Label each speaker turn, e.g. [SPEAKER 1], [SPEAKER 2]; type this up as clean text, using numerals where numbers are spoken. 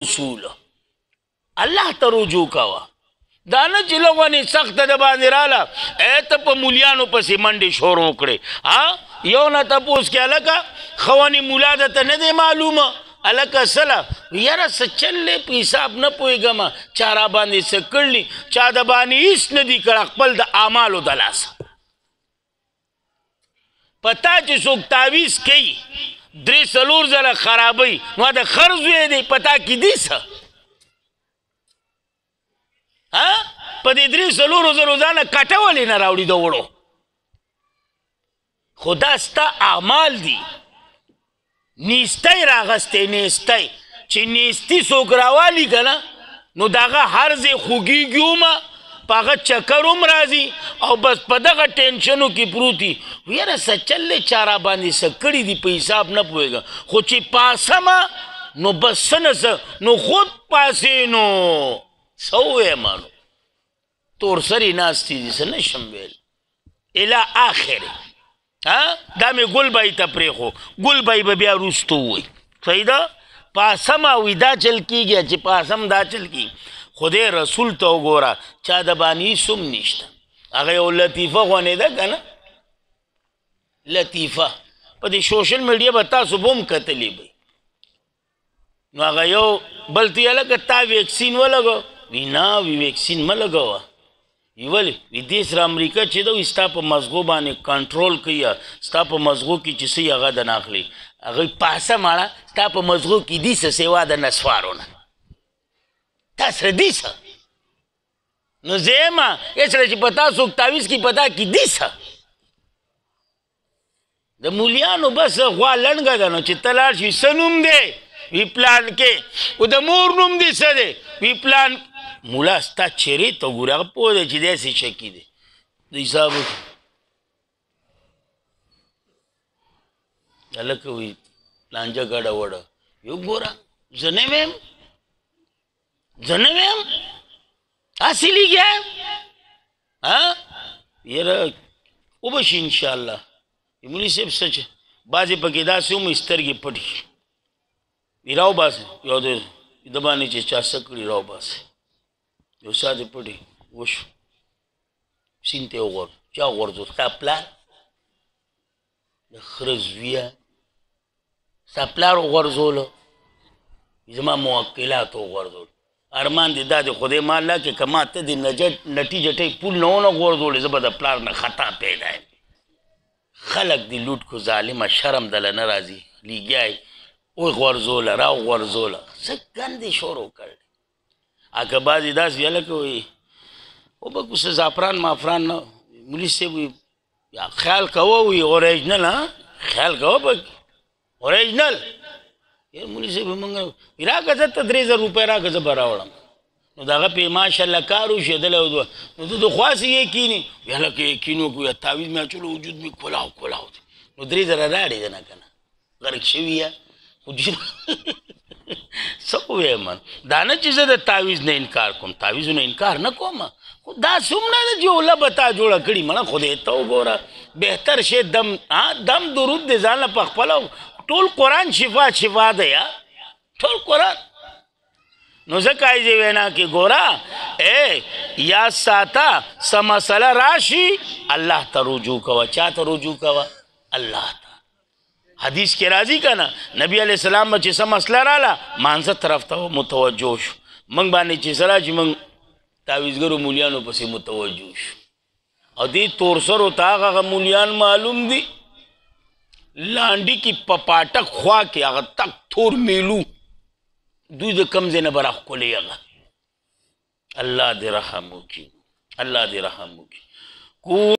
[SPEAKER 1] اصول الله ته رجوع کوه دا نه چې لغونې سخته د باندې راله ته په مولیانو پسې منډې شروع کړې یو نه تپوس کې هلکه ښوونې مولا درته نه دی معلومه هلکه سله یاره څه چل دی په حساب نه پوهېږم چا را باندې څه کړلي چا د باندې هېڅ نه دي کړه خپل د اعمالو د لاسه په تا چې څوک تعویض کوي 3-4 ځله خرابوي نو د خر زوی دی په تا کې دي څه په دې 3-4 زرو ځانه کټه ولې نه راوړي د وړو خو دا ستا اعمال دي نیستی راغستی نیستی چې نیستی څوک راوالي که نه نو د هغه هر ځای خوږېږي هم په هغه چکر هم راځي او بس په دغه ټینشنو کې پروتي یاره څه چل دی چا را باندې څه کړي دي په حساب نه پوهېږم خو چې پاسمه نو بس څه نه څه نو خود پاسې نو څه ووایم نو تور سرې ناستې دي څه نه شم ویل الی آخرې دا مې ګل بای ته پرېښو ګل بای به بیا وروستو ووایي صحیح ده پاسم او دا چل کېږي چې پاسم دا چل کېږي خدای رسول ته وګوره چا د باندې هېڅ هم نشته هغه یو لطیفه غونې ده که نه لطیفه په دې سوشل میډیا به تاسو به هم کتلی به نو هغه یو بل ته هلکه تا ویکسین ولګو وی نه وی ویکسین مه لګوه وی ولې وی دې سره امریکا چې ده وي ستا په مزغو باندې کنټرول کوي ستا په مزغو کې چې څه هغه د نه اخلي هغوی پاسه ماړه ستا په مزغو کې دي څه سوا د نسوارو نه تا سره دي څه نو زه یم یې سره چې په تا څوک تعویض کي په تا کې دي څه د مولیانو بس غوا لنډه ده نو چې ته لاړ شي څه نوم دی وی پلان کې او د مور نوم دی څه دی وی پلان مولا ستا چهرې ته ګورې هغه پوه دی چې داسې شکي دی د حساب هلکه وی لانجه ګډه وډه یو ګوره زه نه ویم زه نه ویم هسې لګیا یاره وبشي انشاءالله مولي صاحب څه چې بعضې پکې داسې هم سترګې پټي وي راوباسئ یو د باندې چې چا څه کړي راوباسئ یو ساتې پټي وشو سیند ته یې وغورځو چا غورځو ستا پلار د خره زویه ستا پلار وغورځولو زما موکلات وغورځول ارمان دې دا د خدای مال لا کې که ما ته د نټي جټۍ پول نه ونه غورځولې زه به د پلار نه خطا پیدا یم خلق دی لوټ کو ظالمه شرم دله نه راځي لیګیای وی غورځوله را غورځوله څه ګندې شروع کړی که بعضې داسې هلکه وایي وبکو څه زعفران مافران نه مولي صاحب وي خیال کوه وي اوریجنل خیال کوه پکې اوریجنل یار مولي صاحب موږ راکړه زه ته 3000 روپۍ راکړه زه به راوړم نو د هغه پې ماشاءالله کار وشي دلی نو ته د خواسې یقیني وي هلکه یقین وکړو یا تعویض مې اچولو وجود مې کلاو کلاو دی نو 3000 راړې ده نه که نه غرق شوي یا څه ووایم دا نه چې زه د تعویض نه انکار کوم تعویضو نه انکار نه کوم خو داسې هم نه ده چې اوله به تا جوړه کړي مړه خدای ته وګوره بهتر شی دم درود دی ځان له پخپله ټول قرآن شفا ده یا ټول قرآن نو ځکه یې وینا کې ګوره یاد ساته څه مسله راشي الله ته رجوع کوه چا ته رجوع کوه الله ته حدیث کې راځي که نه نبی علیه السلام به چې څه مسله راله مانځه طرف ته متوجه شو موږ باندې چې څه راشي موږ تعویضګرو مولیانو پسې متوجه شو او دې تورسرو ته هغه مولیان معلوم دي لانډي کې په پاټک خوا کې هغه تک تور میلو دوی د کم ځای نه به راښکلي هغه الله دې رحم وکړي الله دې رحم وکړي